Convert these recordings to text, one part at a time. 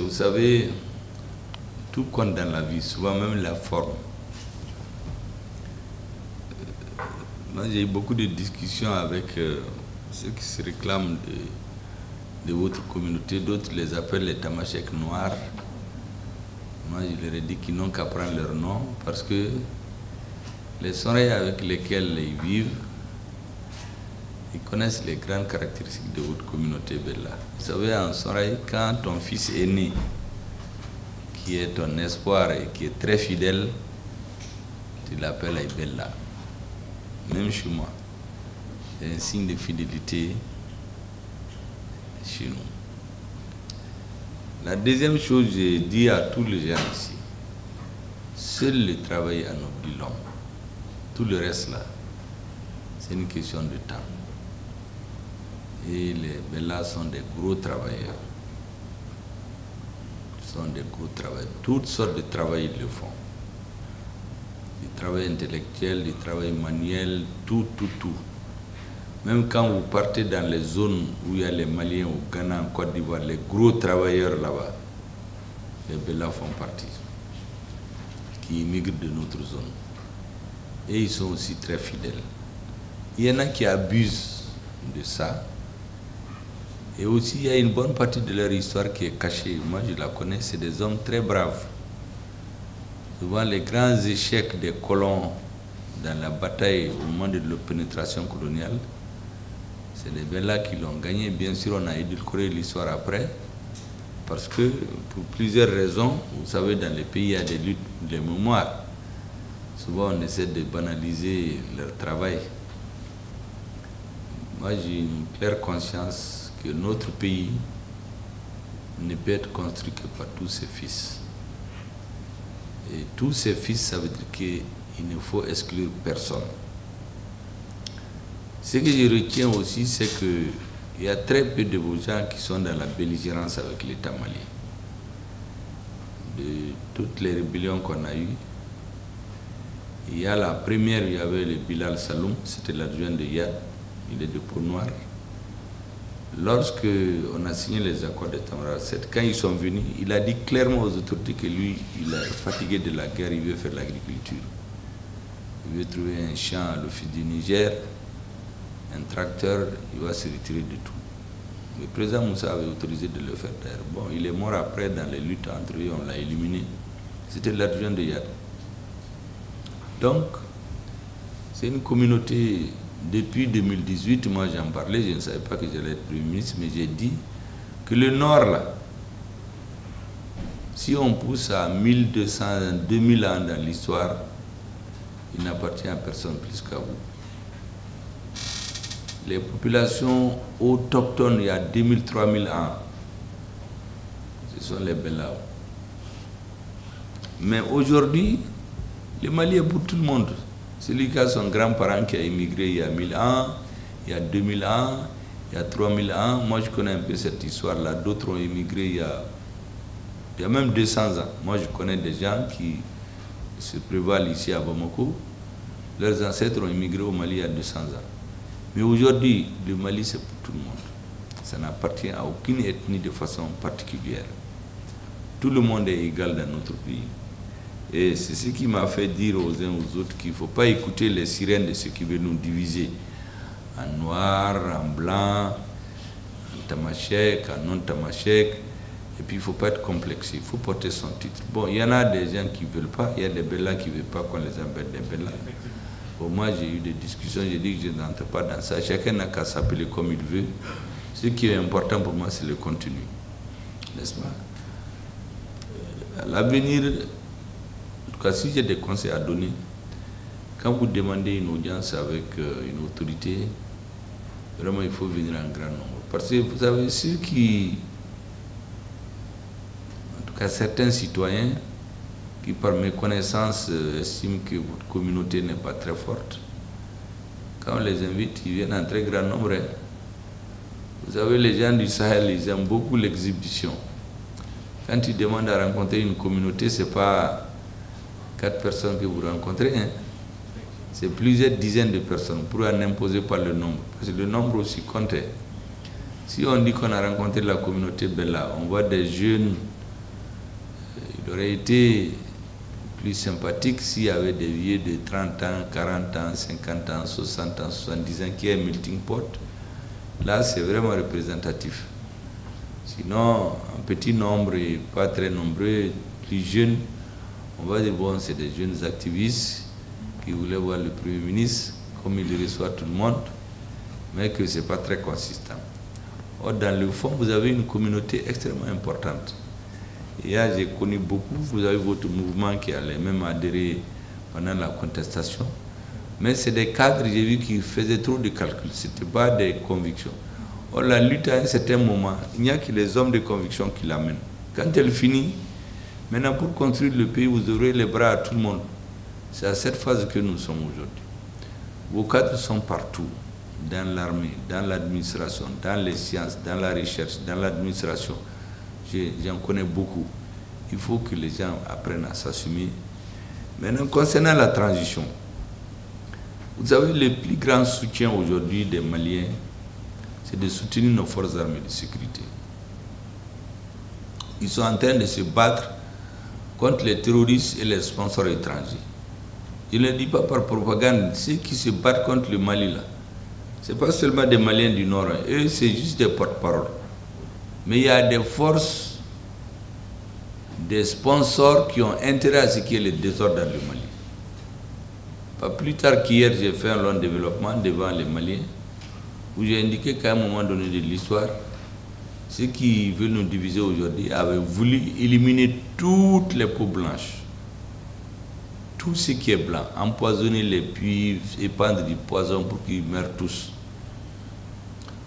Vous savez, tout compte dans la vie, souvent même la forme. Moi, j'ai eu beaucoup de discussions avec ceux qui se réclament de votre communauté. D'autres les appellent les tamasheks noirs. Moi, je leur ai dit qu'ils n'ont qu'à prendre leur nom parce que les Soraïs avec lesquels ils vivent, ils connaissent les grandes caractéristiques de votre communauté Bella. Vous savez, en Soraï, quand ton fils est né, qui est ton espoir et qui est très fidèle, tu l'appelles Bella. Même chez moi, c'est un signe de fidélité chez nous. La deuxième chose, j'ai dit à tous les gens ici, seul le travail anoblit l'homme. Tout le reste là, c'est une question de temps. Et les Bellas sont des gros travailleurs. Ils sont des gros travailleurs. Toutes sortes de travail ils le font. Du travail intellectuel, du travail manuel, tout. Même quand vous partez dans les zones où il y a les Maliens, au Ghana, en Côte d'Ivoire, les gros travailleurs là-bas, les Bellas font partie, qui immigrent de notre zone. Et ils sont aussi très fidèles. Il y en a qui abusent de ça. Et aussi, il y a une bonne partie de leur histoire qui est cachée. Moi, je la connais, c'est des hommes très braves. Souvent, les grands échecs des colons dans la bataille au moment de la pénétration coloniale, c'est les Bellas qui l'ont gagné. Bien sûr, on a édulcoré l'histoire après, parce que, pour plusieurs raisons, vous savez, dans les pays, il y a des luttes de mémoire. Souvent, on essaie de banaliser leur travail. Moi, j'ai une claire conscience que notre pays ne peut être construit que par tous ses fils. Et tous ses fils, ça veut dire qu'il ne faut exclure personne. Ce que je retiens aussi, c'est qu'il y a très peu de vos gens qui sont dans la belligérance avec l'État malien. De toutes les rébellions qu'on a eues, il y a la première, il y avait le Bilal Saloum, c'était l'adjoint de Yad, il est de peau noire. Lorsque on a signé les accords de Tamara 7, quand ils sont venus, il a dit clairement aux autorités que lui, il est fatigué de la guerre, il veut faire l'agriculture. Il veut trouver un champ à l'office du Niger, un tracteur, il va se retirer de tout. Le président Moussa avait autorisé de le faire taire. Bon, il est mort après dans les luttes entre eux, on l'a éliminé. C'était l'adjoint de Yad. Donc, c'est une communauté. Depuis 2018, moi j'en parlais, je ne savais pas que j'allais être Premier ministre, mais j'ai dit que le Nord, là, si on pousse à 1200, 2000 ans dans l'histoire, il n'appartient à personne plus qu'à vous. Les populations autochtones, il y a 2000, 3000 ans, ce sont les Bellas. Mais aujourd'hui, le Mali est pour tout le monde. Celui qui a son grand-parent qui a immigré il y a 1000 ans, il y a 2000 ans, il y a 3000 ans. Moi, je connais un peu cette histoire-là. D'autres ont immigré il y a même 200 ans. Moi, je connais des gens qui se prévalent ici à Bamako. Leurs ancêtres ont immigré au Mali il y a 200 ans. Mais aujourd'hui, le Mali, c'est pour tout le monde. Ça n'appartient à aucune ethnie de façon particulière. Tout le monde est égal dans notre pays. Et c'est ce qui m'a fait dire aux uns aux autres qu'il ne faut pas écouter les sirènes de ceux qui veulent nous diviser. En noir, en blanc, en tamashek, en non-tamashek. Et puis il ne faut pas être complexé, il faut porter son titre. Bon, il y en a des gens qui ne veulent pas, il y a des Bellas qui ne veulent pas qu'on les appelle des Bellas. Bon, moi j'ai eu des discussions, j'ai dit que je n'entre pas dans ça. Chacun n'a qu'à s'appeler comme il veut. Ce qui est important pour moi, c'est le contenu. N'est-ce pas? À l'avenir, en tout cas, si j'ai des conseils à donner, quand vous demandez une audience avec une autorité, vraiment il faut venir en grand nombre. Parce que vous savez, ceux qui, en tout cas certains citoyens, qui par méconnaissance estiment que votre communauté n'est pas très forte, quand on les invite, ils viennent en très grand nombre. Vous savez, les gens du Sahel, ils aiment beaucoup l'exhibition. Quand ils demandent à rencontrer une communauté, ce n'est pas 4 personnes que vous rencontrez, hein. C'est plusieurs dizaines de personnes pour en imposer par le nombre. Parce que le nombre aussi compte. Si on dit qu'on a rencontré la communauté Bella, on voit des jeunes Il aurait été plus sympathique s'il y avait des vieux de 30 ans, 40 ans, 50 ans, 60 ans, 70 ans qui est un melting pot. Là, c'est vraiment représentatif. Sinon, un petit nombre et pas très nombreux, plus jeunes, on va dire, bon, c'est des jeunes activistes qui voulaient voir le Premier ministre, comme il reçoit tout le monde, mais que ce n'est pas très consistant. Or, dans le fond, vous avez une communauté extrêmement importante. Et là, j'ai connu beaucoup, vous avez votre mouvement qui allait même adhérer pendant la contestation. Mais c'est des cadres, j'ai vu, qui faisaient trop de calculs, ce n'était pas des convictions. Or, la lutte à un certain moment, il n'y a que les hommes de conviction qui l'amènent. Quand elle finit, maintenant pour construire le pays, vous aurez les bras à tout le monde. C'est à cette phase que nous sommes aujourd'hui. Vos cadres sont partout, dans l'armée, dans l'administration, dans les sciences, dans la recherche, dans l'administration. J'en connais beaucoup. Il faut que les gens apprennent à s'assumer. Maintenant, concernant la transition, vous savez, le plus grand soutien aujourd'hui des Maliens, c'est de soutenir nos forces armées de sécurité. Ils sont en train de se battre contre les terroristes et les sponsors étrangers. Je ne le dis pas par propagande, ceux qui se battent contre le Mali, là, ce n'est pas seulement des Maliens du Nord, eux, c'est juste des porte-parole. Mais il y a des forces, des sponsors qui ont intérêt à ce qu'il y ait le désordre dans le Mali. Pas plus tard qu'hier, j'ai fait un long développement devant les Maliens, où j'ai indiqué qu'à un moment donné de l'histoire, ceux qui veulent nous diviser aujourd'hui avaient voulu éliminer toutes les peaux blanches. Tout ce qui est blanc, empoisonner les puits, épandre du poison pour qu'ils meurent tous.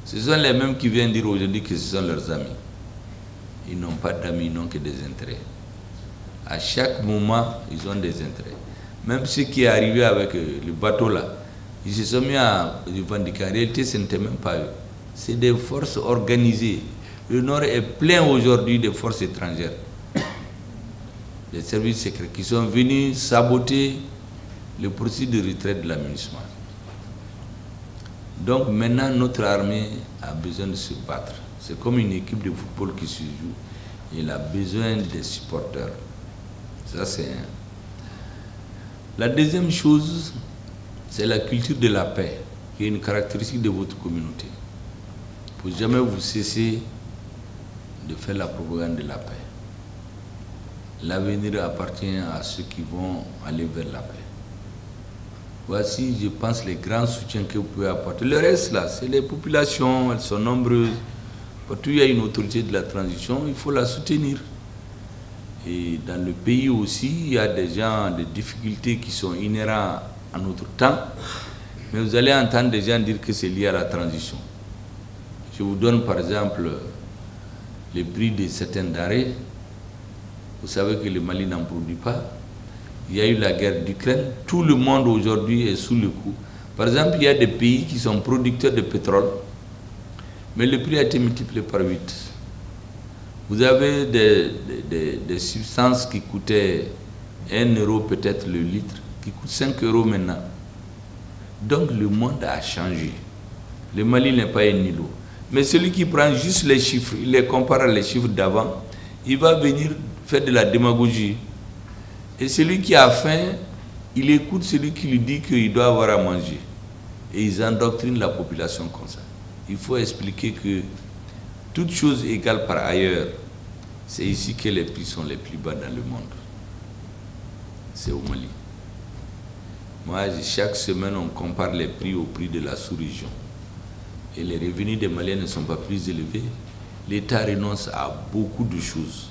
Ce sont les mêmes qui viennent dire aujourd'hui que ce sont leurs amis. Ils n'ont pas d'amis, ils n'ont que des intérêts. À chaque moment, ils ont des intérêts. Même ce qui est arrivé avec le bateau là, ils se sont mis à revendiquer. En réalité, ce n'était même pas eux. C'est des forces organisées. Le Nord est plein aujourd'hui de forces étrangères. Les services secrets qui sont venus saboter le processus de retraite de l'aménagement. Donc maintenant, notre armée a besoin de se battre. C'est comme une équipe de football qui se joue. Elle a besoin des supporters. Ça, c'est un. La deuxième chose, c'est la culture de la paix, qui est une caractéristique de votre communauté. Il ne faut jamais vous cesser de faire la propagande de la paix. L'avenir appartient à ceux qui vont aller vers la paix. Voici, je pense, les grands soutiens que vous pouvez apporter. Le reste, là, c'est les populations, elles sont nombreuses. Partout où il y a une autorité de la transition, il faut la soutenir. Et dans le pays aussi, il y a des gens, des difficultés qui sont inhérentes à notre temps. Mais vous allez entendre des gens dire que c'est lié à la transition. Je vous donne par exemple les prix de certains denrées. Vous savez que le Mali n'en produit pas. Il y a eu la guerre d'Ukraine. Tout le monde aujourd'hui est sous le coup. Par exemple, il y a des pays qui sont producteurs de pétrole, mais le prix a été multiplié par 8. Vous avez des substances qui coûtaient 1 euro peut-être le litre, qui coûtent 5 euros maintenant. Donc le monde a changé. Le Mali n'est pas un îlot. Mais celui qui prend juste les chiffres, il les compare à les chiffres d'avant, il va venir faire de la démagogie. Et celui qui a faim, il écoute celui qui lui dit qu'il doit avoir à manger. Et ils endoctrinent la population comme ça. Il faut expliquer que toutes choses égales par ailleurs, c'est ici que les prix sont les plus bas dans le monde. C'est au Mali. Moi, chaque semaine, on compare les prix au prix de la sous-région. Et les revenus des Maliens ne sont pas plus élevés. L'État renonce à beaucoup de choses.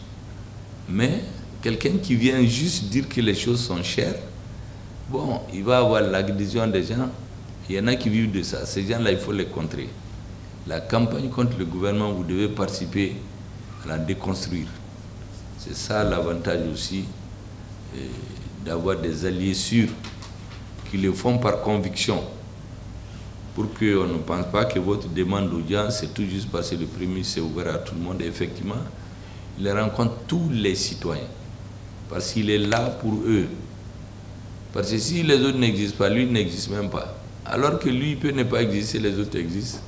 Mais quelqu'un qui vient juste dire que les choses sont chères, bon, il va avoir l'adhésion des gens. Il y en a qui vivent de ça. Ces gens-là, il faut les contrer. La campagne contre le gouvernement, vous devez participer à la déconstruire. C'est ça l'avantage aussi d'avoir des alliés sûrs qui le font par conviction, pour qu'on ne pense pas que votre demande d'audience, c'est tout juste parce que le Premier ministre est ouvert à tout le monde. Et effectivement, il rencontre tous les citoyens, parce qu'il est là pour eux. Parce que si les autres n'existent pas, lui n'existe même pas. Alors que lui, il peut ne pas exister, les autres existent.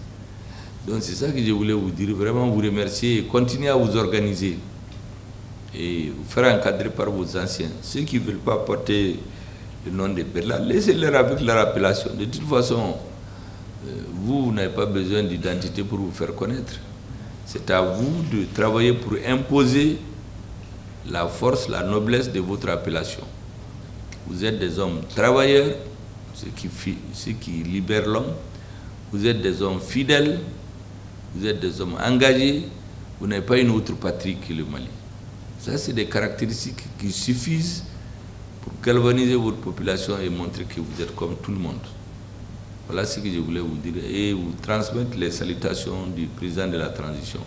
Donc c'est ça que je voulais vous dire, vraiment vous remercier et continuer à vous organiser. et vous faire encadrer par vos anciens. Ceux qui ne veulent pas porter le nom de Berla, laissez-les avec leur appellation. De toute façon, vous n'avez pas besoin d'identité pour vous faire connaître. C'est à vous de travailler pour imposer la force, la noblesse de votre appellation. Vous êtes des hommes travailleurs, ce qui libère l'homme. Vous êtes des hommes fidèles, vous êtes des hommes engagés. Vous n'avez pas une autre patrie que le Mali. Ça, c'est des caractéristiques qui suffisent pour galvaniser votre population et montrer que vous êtes comme tout le monde. Voilà ce que je voulais vous dire et vous transmettre les salutations du président de la transition.